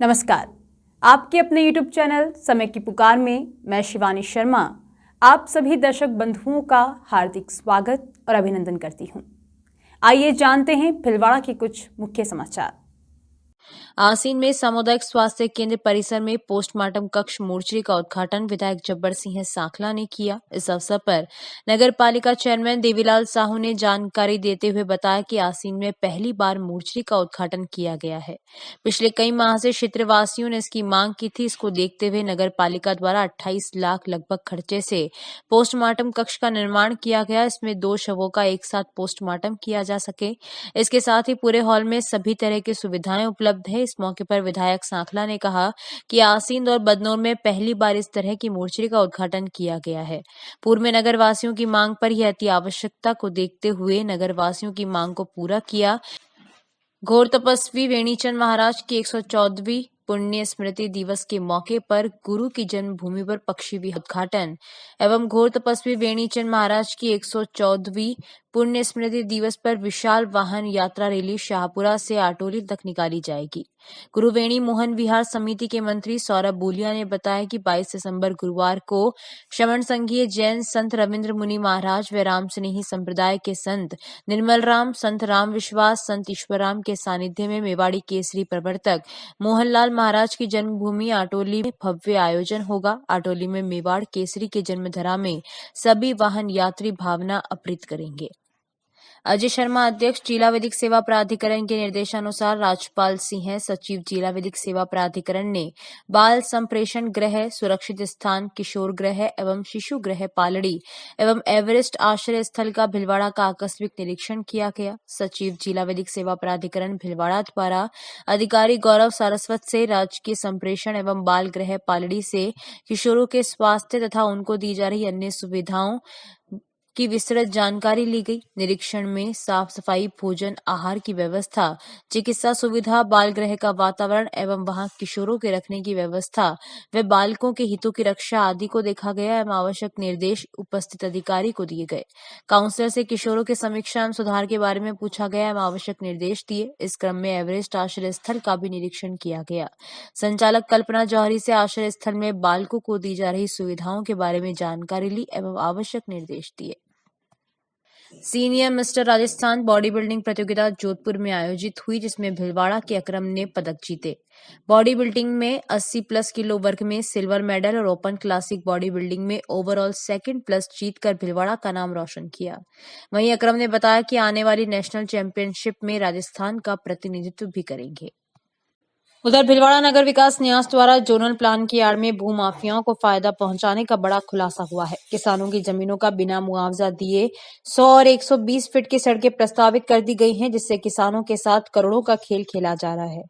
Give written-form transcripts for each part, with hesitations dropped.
नमस्कार। आपके अपने YouTube चैनल समय की पुकार में मैं शिवानी शर्मा आप सभी दर्शक बंधुओं का हार्दिक स्वागत और अभिनंदन करती हूं। आइए जानते हैं भीलवाड़ा के कुछ मुख्य समाचार। आसीन में सामुदायिक स्वास्थ्य केंद्र परिसर में पोस्टमार्टम कक्ष मोर्चरी का उद्घाटन विधायक जब्बर सिंह सांखला ने किया। इस अवसर पर नगर पालिका चेयरमैन देवीलाल साहू ने जानकारी देते हुए बताया कि आसीन में पहली बार मोर्चरी का उद्घाटन किया गया है। पिछले कई माह से क्षेत्रवासियों ने इसकी मांग की थी। इसको देखते हुए नगर पालिका द्वारा 28 लाख लगभग खर्चे से पोस्टमार्टम कक्ष का निर्माण किया गया। इसमें 2 शवों का एक साथ पोस्टमार्टम किया जा सके। इसके साथ ही पूरे हॉल में सभी तरह की सुविधाएं उपलब्ध है। इस मौके पर विधायक सांखला ने कहा कि आसीन और बदनौर में पहली बार इस तरह की मोर्चरी का उद्घाटन किया गया है। पूर्व में नगर वासियों की मांग पर यह अति आवश्यकता को देखते हुए नगर वासियों की मांग को पूरा किया। घोर तपस्वी वेणीचंद महाराज की 114वीं पुण्य स्मृति दिवस के मौके पर गुरु की जन्मभूमि पर पक्षी विहार उद्घाटन एवं घोर तपस्वी वेणीचंद महाराज की 114वीं पुण्य स्मृति दिवस पर विशाल वाहन यात्रा रैली शाहपुरा से आटोली तक निकाली जाएगी। गुरु वेणी मोहन विहार समिति के मंत्री सौरभ बूलिया ने बताया कि 22 दिसंबर गुरुवार को श्रवण संघीय जैन संत रविंद्र मुनि महाराज व राम स्नेही संप्रदाय के संत निर्मल राम, संत राम विश्वास, संत ईश्वरराम के सानिध्य में मेवाड़ी केसरी प्रवर्तक मोहनलाल महाराज की जन्मभूमि आटोली में भव्य आयोजन होगा। आटोली में मेवाड़ केसरी के जन्मधरा में सभी वाहन यात्री भावना अप्रित करेंगे। अजय शर्मा अध्यक्ष जिला विधिक सेवा प्राधिकरण के निर्देशानुसार राजपाल सिंह सचिव जिला विधिक सेवा प्राधिकरण ने बाल संप्रेषण गृह, सुरक्षित स्थान, किशोर गृह एवं शिशु गृह पालड़ी एवं एवरेस्ट आश्रय स्थल का भीलवाड़ा का आकस्मिक निरीक्षण किया गया। सचिव जिला विधिक सेवा प्राधिकरण भीलवाड़ा द्वारा अधिकारी गौरव सारस्वत से राजकीय संप्रेषण एवं बाल गृह पालड़ी से किशोरों के स्वास्थ्य तथा उनको दी जा रही अन्य सुविधाओं की विस्तृत जानकारी ली गई। निरीक्षण में साफ सफाई, भोजन, आहार की व्यवस्था, चिकित्सा सुविधा, बाल गृह का वातावरण एवं वहां किशोरों के रखने की व्यवस्था व बालकों के हितों की रक्षा आदि को देखा गया एवं आवश्यक निर्देश उपस्थित अधिकारी को दिए गए। काउंसलर से किशोरों के समीक्षा एवं सुधार के बारे में पूछा गया एवं आवश्यक निर्देश दिए। इस क्रम में एवरेस्ट आश्रय स्थल का भी निरीक्षण किया गया। संचालक कल्पना जौहरी से आश्रय स्थल में बालकों को दी जा रही सुविधाओं के बारे में जानकारी ली एवं आवश्यक निर्देश दिए। Senior mister Rajasthan body building प्रतियोगिता जोधपुर में आयोजित हुई, जिसमें भीलवाड़ा के अकरम ने पदक जीते। बॉडी बिल्डिंग में 80 प्लस किलो वर्ग में सिल्वर मेडल और ओपन क्लासिक बॉडी बिल्डिंग में ओवरऑल सेकंड प्लस जीतकर भीलवाड़ा का नाम रोशन किया। वहीं अकरम ने बताया कि आने वाली नेशनल चैंपियनशिप में राजस्थान का प्रतिनिधित्व भी करेंगे। उधर भीलवाड़ा नगर विकास न्यास द्वारा जोनल प्लान की आड़ में भूमाफियाओं को फायदा पहुंचाने का बड़ा खुलासा हुआ है। किसानों की जमीनों का बिना मुआवजा दिए 100 और 120 फीट की सड़कें प्रस्तावित कर दी गई हैं, जिससे किसानों के साथ करोड़ों का खेल खेला जा रहा है।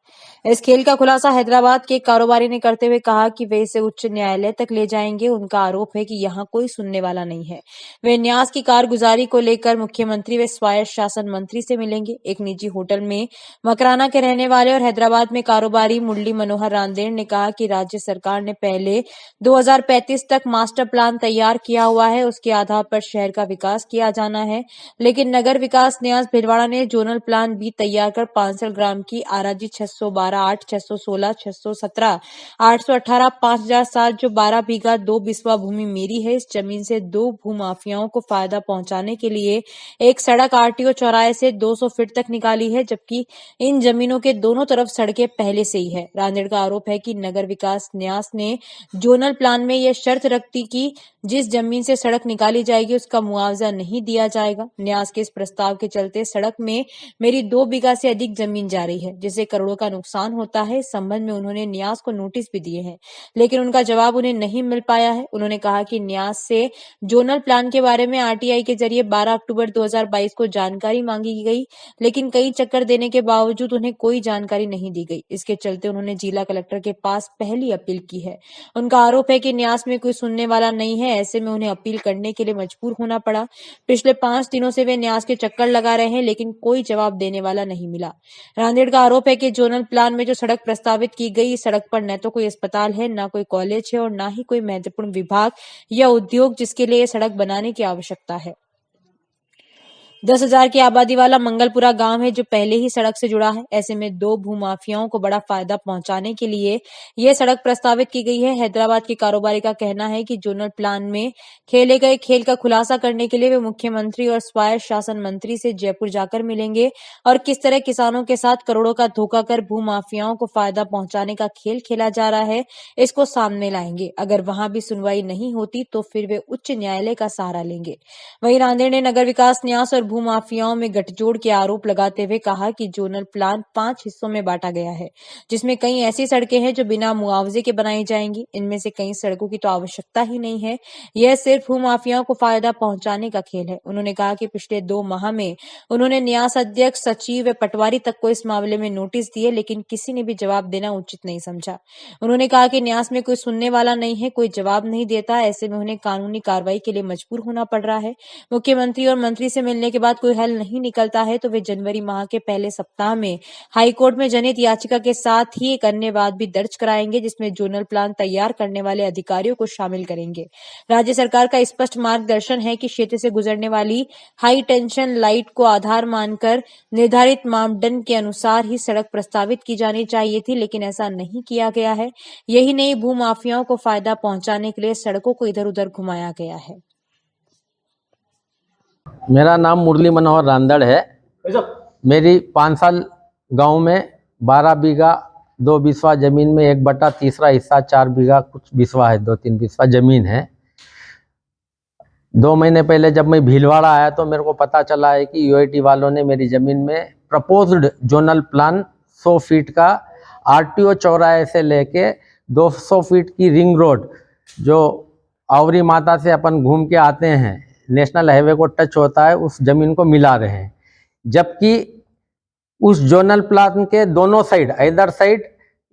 इस खेल का खुलासा हैदराबाद के एक कारोबारी ने करते हुए कहा कि वे इसे उच्च न्यायालय तक ले जाएंगे। उनका आरोप है कि यहाँ कोई सुनने वाला नहीं है। वे न्यास की कारगुजारी को लेकर मुख्यमंत्री व स्वायत्त शासन मंत्री से मिलेंगे। एक निजी होटल में मकराना के रहने वाले और हैदराबाद में कारोबारी मुरली मनोहर रांदेर ने कहा कि राज्य सरकार ने पहले 2035 तक मास्टर प्लान तैयार किया हुआ है, उसके आधार पर शहर का विकास किया जाना है। लेकिन नगर विकास न्यास भीलवाड़ा ने जोनल प्लान भी तैयार कर 500 ग्राम की आराजी 612/8, 616, 617, 818, 5007 जो 12 बीघा 2 बिस्वा भूमि मेरी है, इस जमीन से 2 भूमाफियाओं को फायदा पहुंचाने के लिए एक सड़क आरटीओ चौराहे से 200 फीट तक निकाली है, जबकि इन जमीनों के दोनों तरफ सड़कें पहले से ही है। रांदेड़ का आरोप है कि नगर विकास न्यास ने जोनल प्लान में यह शर्त रखती कि जिस जमीन से सड़क निकाली जाएगी उसका मुआवजा नहीं दिया जाएगा। न्यास के इस प्रस्ताव के चलते सड़क में मेरी 2 बीघा से अधिक जमीन जा रही है, जिससे करोड़ों का नुकसान होता है। इस संबंध में उन्होंने न्यास को नोटिस भी दिए हैं, लेकिन उनका जवाब उन्हें नहीं मिल पाया है। उन्होंने कहा कि न्यास से जोनल प्लान के बारे में आरटीआई के जरिए 12 अक्टूबर 2022 को जानकारी मांगी गई, लेकिन कई चक्कर देने के बावजूद उन्हें कोई जानकारी नहीं दी गई। इसके चलते उन्होंने जिला कलेक्टर के पास पहली अपील की है। उनका आरोप है कि न्यास में कोई सुनने वाला नहीं है, ऐसे में उन्हें अपील करने के लिए मजबूर होना पड़ा। पिछले 5 दिनों से वे न्यास के चक्कर लगा रहे हैं, लेकिन कोई जवाब देने वाला नहीं मिला। रांदेड़ का आरोप है कि जोनल प्लान में जो सड़क प्रस्तावित की गई, इस सड़क पर न तो कोई अस्पताल है, न कोई कॉलेज है और न ही कोई महत्वपूर्ण विभाग या उद्योग जिसके लिए सड़क बनाने की आवश्यकता है। 10,000 की आबादी वाला मंगलपुरा गांव है जो पहले ही सड़क से जुड़ा है। ऐसे में दो भूमाफियाओं को बड़ा फायदा पहुंचाने के लिए यह सड़क प्रस्तावित की गई है। हैदराबाद के कारोबारी का कहना है कि जोनल प्लान में खेले गए खेल का खुलासा करने के लिए वे मुख्यमंत्री और स्वायत्त शासन मंत्री से जयपुर जाकर मिलेंगे और किस तरह किसानों के साथ करोड़ों का धोखा कर भूमाफियाओं को फायदा पहुंचाने का खेल खेला जा रहा है, इसको सामने लाएंगे। अगर वहां भी सुनवाई नहीं होती तो फिर वे उच्च न्यायालय का सहारा लेंगे। वहीं रांदेर ने नगर विकास, न्यास और भूमाफियाओं में गठजोड़ के आरोप लगाते हुए कहा कि जोनल प्लान 5 हिस्सों में बांटा गया है, जिसमें कई ऐसी सड़कें हैं जो बिना मुआवजे के बनाई जाएंगी। इनमें से कई सड़कों की तो आवश्यकता ही नहीं है। यह सिर्फ भूमाफियाओं को फायदा पहुंचाने का खेल है। उन्होंने कहा कि पिछले 2 माह में उन्होंने न्यास अध्यक्ष, सचिव व पटवारी तक को इस मामले में नोटिस दिए, लेकिन किसी ने भी जवाब देना उचित नहीं समझा। उन्होंने कहा कि न्यास में कोई सुनने वाला नहीं है, कोई जवाब नहीं देता। ऐसे में उन्हें कानूनी कार्रवाई के लिए मजबूर होना पड़ रहा है। मुख्यमंत्री और मंत्री से मिलने के बाद कोई हल नहीं निकलता है तो वे जनवरी माह के पहले सप्ताह में हाईकोर्ट में जनहित याचिका के साथ ही एक अन्य वाद भी दर्ज कराएंगे, जिसमें जोनल प्लान तैयार करने वाले अधिकारियों को शामिल करेंगे। राज्य सरकार का स्पष्ट मार्गदर्शन है कि क्षेत्र से गुजरने वाली हाई टेंशन लाइट को आधार मानकर निर्धारित मापदंड के अनुसार ही सड़क प्रस्तावित की जानी चाहिए थी, लेकिन ऐसा नहीं किया गया है। यही नहीं, भूमाफियाओं को फायदा पहुंचाने के लिए सड़कों को इधर उधर घुमाया गया है। मेरा नाम मुरली मनोहर रांदड़ है। मेरी 5 साल गांव में 12 बीघा 2 बिस्वा जमीन में 1/3 हिस्सा 4 बीघा कुछ बिस्वा है, 2-3 बिस्वा जमीन है। 2 महीने पहले जब मैं भीलवाड़ा आया तो मेरे को पता चला है कि यूआईटी वालों ने मेरी ज़मीन में प्रपोज्ड जोनल प्लान 100 फीट का आरटीओ चौराहे से लेके 200 फीट की रिंग रोड जो आवरी माता से अपन घूम के आते हैं, नेशनल हाईवे को टच होता है, उस ज़मीन को मिला रहे हैं। जबकि उस जोनल प्लान के दोनों साइड, इधर साइड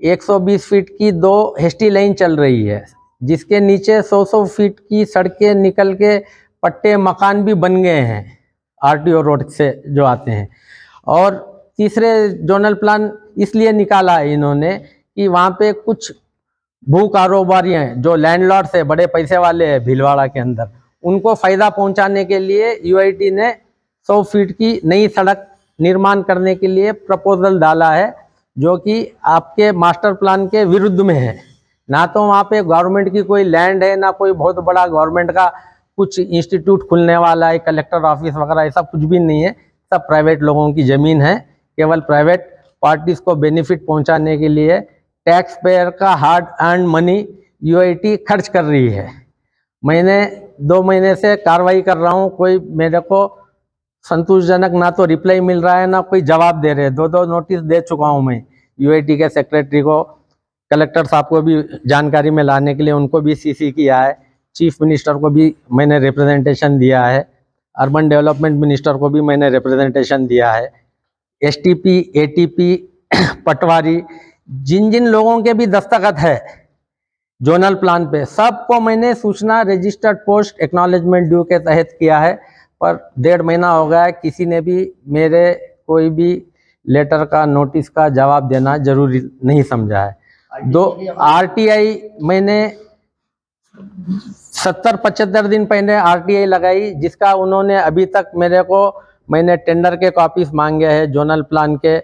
120 फीट की 2 हेस्टी लाइन चल रही है, जिसके नीचे 100 फीट की सड़कें निकल के पट्टे मकान भी बन गए हैं आरटीओ रोड से जो आते हैं। और तीसरे जोनल प्लान इसलिए निकाला है इन्होंने कि वहाँ पे कुछ भू कारोबारी हैं जो लैंडलॉर्ड से बड़े पैसे वाले हैं भीलवाड़ा के अंदर, उनको फ़ायदा पहुंचाने के लिए यूआईटी ने 100 फीट की नई सड़क निर्माण करने के लिए प्रपोजल डाला है, जो कि आपके मास्टर प्लान के विरुद्ध में है। ना तो वहाँ पे गवर्नमेंट की कोई लैंड है, ना कोई बहुत बड़ा गवर्नमेंट का कुछ इंस्टीट्यूट खुलने वाला है, कलेक्टर ऑफिस वगैरह ऐसा कुछ भी नहीं है। सब प्राइवेट लोगों की ज़मीन है। केवल प्राइवेट पार्टीज़ को बेनिफिट पहुँचाने के लिए टैक्स पेयर का हार्ड अर्न मनी यूआईटी खर्च कर रही है। मैंने 2 महीने से कार्रवाई कर रहा हूँ, कोई मेरे को संतोषजनक ना तो रिप्लाई मिल रहा है ना कोई जवाब दे रहे हैं। 2 नोटिस दे चुका हूँ मैं यूआईटी के सेक्रेटरी को, कलेक्टर साहब को भी जानकारी में लाने के लिए उनको भी सीसी किया है, चीफ मिनिस्टर को भी मैंने रिप्रेजेंटेशन दिया है, अर्बन डेवलपमेंट मिनिस्टर को भी मैंने रिप्रेजेंटेशन दिया है, एसटीपी, एटीपी, पटवारी, जिन जिन लोगों के भी दस्तखत है जोनल प्लान पे, सबको मैंने सूचना रजिस्टर्ड पोस्ट एक्नॉलेजमेंट ड्यू के तहत किया है। पर 1.5 महीना हो गया है, किसी ने भी मेरे कोई भी लेटर का, नोटिस का जवाब देना जरूरी नहीं समझा है। 2 आरटीआई मैंने 70-75 दिन पहले आरटीआई लगाई, जिसका उन्होंने अभी तक मेरे को, मैंने टेंडर के कॉपीज मांगे हैं, जोनल प्लान के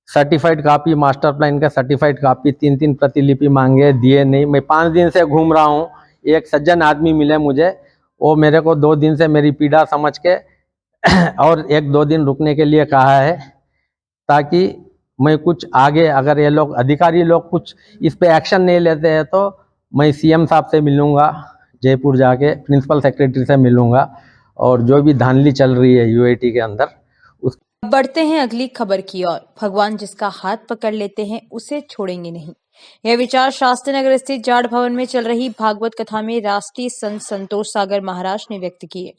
सर्टिफाइड कॉपी, मास्टर प्लान का सर्टिफाइड कॉपी 3-3 प्रतिलिपि मांगे, दिए नहीं। मैं 5 दिन से घूम रहा हूँ। एक सज्जन आदमी मिले मुझे, वो मेरे को 2 दिन से मेरी पीड़ा समझ के और 1-2 दिन रुकने के लिए कहा है, ताकि मैं कुछ आगे, अगर ये लोग अधिकारी लोग कुछ इस पे एक्शन नहीं लेते हैं तो मैं सीएम साहब से मिलूँगा, जयपुर जाके प्रिंसिपल सेक्रेटरी से मिलूँगा, और जो भी धांधली चल रही है यूआईटी के अंदर उस। बढ़ते हैं अगली खबर की ओर। भगवान जिसका हाथ पकड़ लेते हैं उसे छोड़ेंगे नहीं। यह विचार शास्त्री नगर स्थित जाट भवन में चल रही भागवत कथा में राष्ट्रीय संत संतोष सागर महाराज ने व्यक्त किए।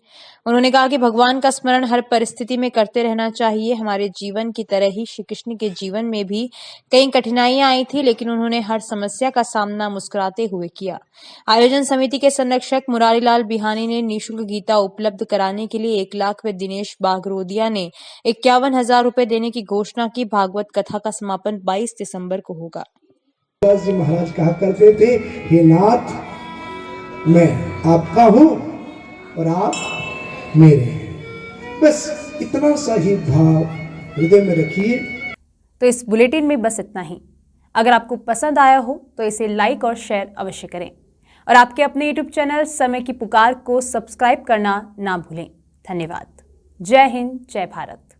उन्होंने कहा कि भगवान का स्मरण हर परिस्थिति में करते रहना चाहिए। हमारे जीवन की तरह ही श्री कृष्ण के जीवन में भी कई कठिनाइयां आई थी, लेकिन उन्होंने हर समस्या का सामना मुस्कुराते हुए किया। आयोजन समिति के संरक्षक मुरारीलाल बिहानी ने निःशुल्क गीता उपलब्ध कराने के लिए 1 लाख व दिनेश बागरोदिया ने 51,000 रुपए देने की घोषणा की। भागवत कथा का समापन 22 दिसंबर को होगा। जी महाराज कहा करते थे, हे नाथ, मैं आपका हूं और आप मेरे। बस इतना सा ही भाव हृदय में रखिए। तो इस बुलेटिन में बस इतना ही। अगर आपको पसंद आया हो तो इसे लाइक और शेयर अवश्य करें और आपके अपने यूट्यूब चैनल समय की पुकार को सब्सक्राइब करना ना भूलें। धन्यवाद। जय हिंद, जय भारत।